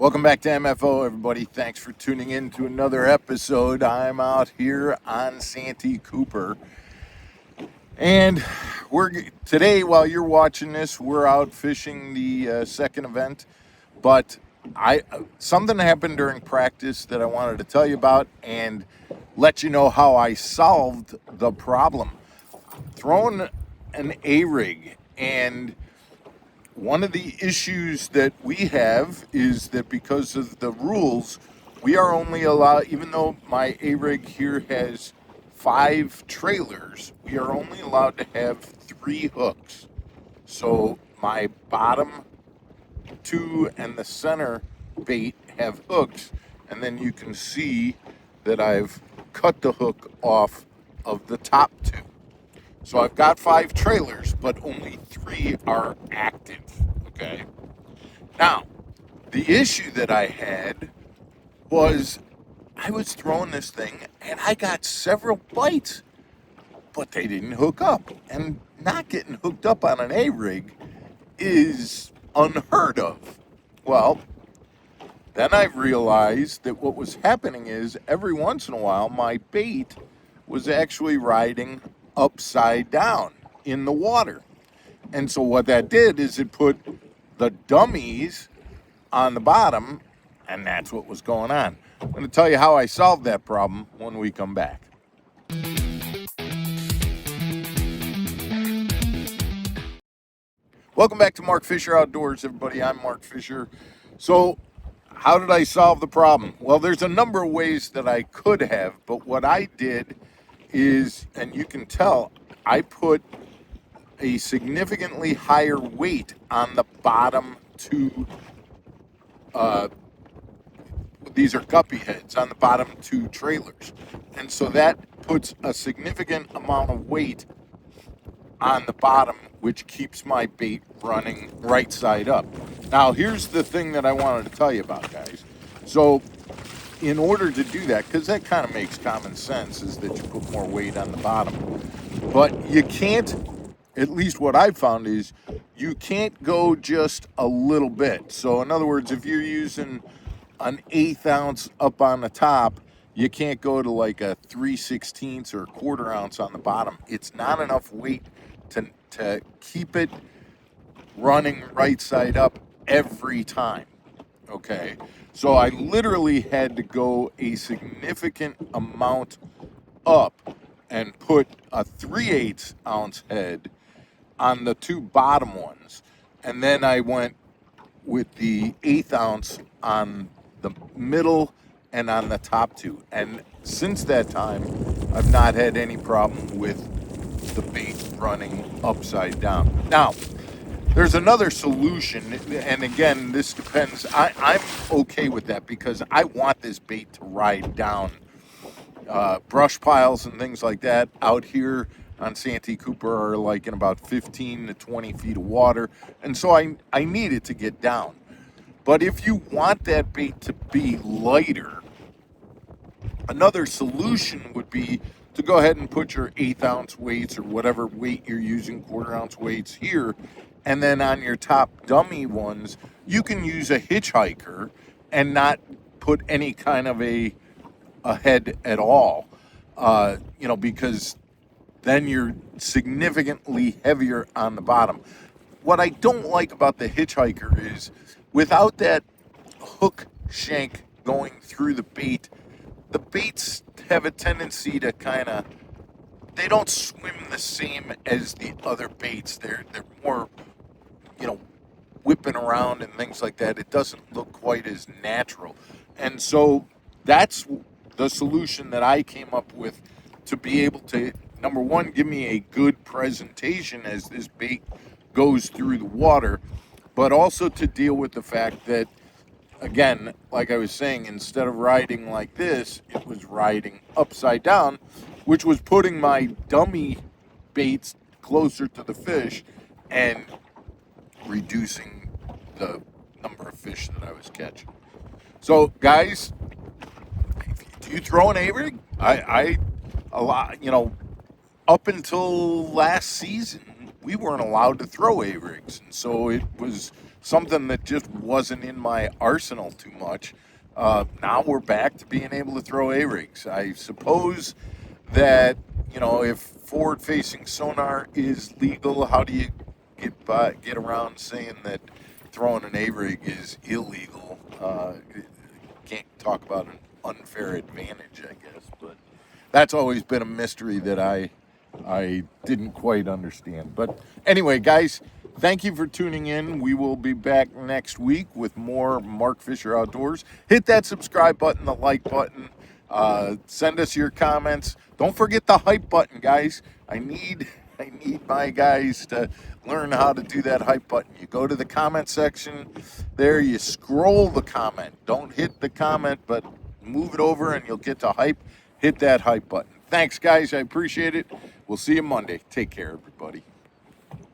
Welcome back to MFO, everybody. Thanks for tuning in to another episode. I'm out here on Santee Cooper, and we're today. While you're watching this, we're out fishing the second event. But something happened during practice that I wanted to tell you about and let you know how I solved the problem. Throwing an A-rig, and one of the issues that we have is that because of the rules, we are only allowed, even though my A-rig here has 5 trailers, we are only allowed to have 3 hooks. So my bottom 2 and the center bait have hooks, and then you can see that I've cut the hook off of the top 2. So I've got 5 trailers, but only 3 are active, okay? Now, the issue that I had was I was throwing this thing and I got several bites, but they didn't hook up. And not getting hooked up on an A-rig is unheard of. Well, then I realized that what was happening is every once in a while my bait was actually riding upside down in the water. And so what that did is it put the dummies on the bottom, and that's what was going on. I'm going to tell you how I solved that problem when we come back. Welcome back to Mark Fisher Outdoors, everybody. I'm Mark Fisher. So, how did I solve the problem? Well, there's a number of ways that I could have, but what I did is, and you can tell, I put a significantly higher weight on the bottom 2. These are guppy heads on the bottom 2 trailers. And so that puts a significant amount of weight on the bottom, which keeps my bait running right side up. Now, here's the thing that I wanted to tell you about, guys. So, in order to do that, because that kind of makes common sense, is that you put more weight on the bottom. But you can't, at least what I've found is, you can't go just a little bit. So, in other words, if you're using an 1/8 ounce up on the top, you can't go to like a 3/16 or a 1/4 ounce on the bottom. It's not enough weight to keep it running right side up every time. Okay, so I literally had to go a significant amount up and put a 3/8 ounce head on the 2 bottom ones, and then I went with the 1/8 ounce on the middle and on the top 2. And since that time, I've not had any problem with the bait running upside down. Now, there's another solution, and again, this depends. I'm okay with that because I want this bait to ride down brush piles and things like that. Out here on Santee Cooper are like in about 15 to 20 feet of water, and so I need it to get down. But if you want that bait to be lighter, another solution would be to go ahead and put your 1/8 ounce weights or whatever weight you're using, 1/4 ounce weights here, and then on your top dummy ones, you can use a hitchhiker and not put any kind of a head at all, because then you're significantly heavier on the bottom. What I don't like about the hitchhiker is without that hook shank going through the baits have a tendency to they don't swim the same as the other baits. They're more, whipping around and things like that. It doesn't look quite as natural. And so that's the solution that I came up with to be able to, number one, give me a good presentation as this bait goes through the water, but also to deal with the fact that, again, like I was saying, instead of riding like this, it was riding upside down, which was putting my dummy baits closer to the fish and reducing the number of fish that I was catching. So, guys, do you throw an A-rig? I a lot, up until last season, we weren't allowed to throw A-rigs, and so it was something that just wasn't in my arsenal too much. Now we're back to being able to throw A-rigs. I suppose that, if forward-facing sonar is legal, how do you get around saying that throwing an A-rig is illegal? Can't talk about an unfair advantage, I guess, but that's always been a mystery that I didn't quite understand. But anyway, guys, thank you for tuning in. We will be back next week with more Mark Fisher Outdoors. Hit that subscribe button, the like button. Send us your comments. Don't forget the hype button, guys. I need my guys to learn how to do that hype button. You go to the comment section there, you scroll the comment. Don't hit the comment, but move it over and you'll get to hype. Hit that hype button. Thanks, guys. I appreciate it. We'll see you Monday. Take care, everybody.